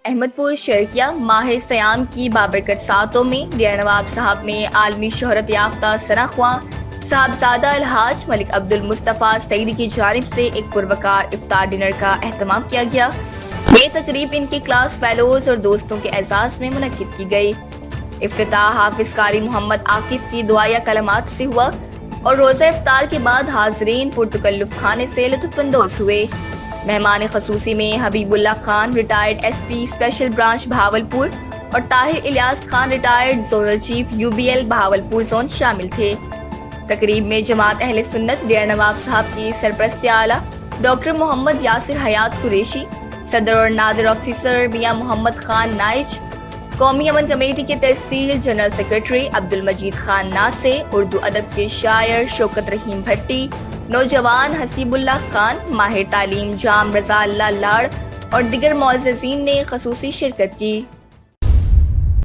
احمد پور شرکیہ ماہ سیام کی بابرکت ساعتوں میں ڈیر نواب صاحب میں عالمی شہرت یافتہ ثناءخواں صاحبزادہ الحاج ملک عبد المصطفیٰ سعیدی کی جانب سے ایک پروقار افطار ڈنر کا اہتمام کیا گیا۔ یہ تقریب ان کے کلاس فیلوز اور دوستوں کے اعزاز میں منعقد کی گئی۔ افتتاح حافظ قاری محمد عاقب کی دعائیہ کلمات سے ہوا اور روزہ افطار کے بعد حاضرین پرتکلف کھانے سے لطف اندوز ہوئے۔ مہمان خصوصی میں Habib Ullah Khan retired S P special branch Bahawalpur اور Tahir Ilyas Khan retired zonal chief UBL Bahawalpur zone شامل تھے۔ تقریب میں جماعت اہل سنت ڈیر نواب صاحب کی سرپرست اعلیٰ ڈاکٹر محمد یاسر حیات قریشی، صدر اور نادر آفیسر میاں محمد خان نائج، قومی امن کمیٹی کے تحصیل جنرل سیکرٹری عبد المجید خان ناسے، اردو ادب کے شاعر شوکت رحیم بھٹی، نوجوان حسیب اللہ خان، ماہر تعلیم جام رضا اللہ لاڑ اور دیگر معززین نے خصوصی شرکت کی۔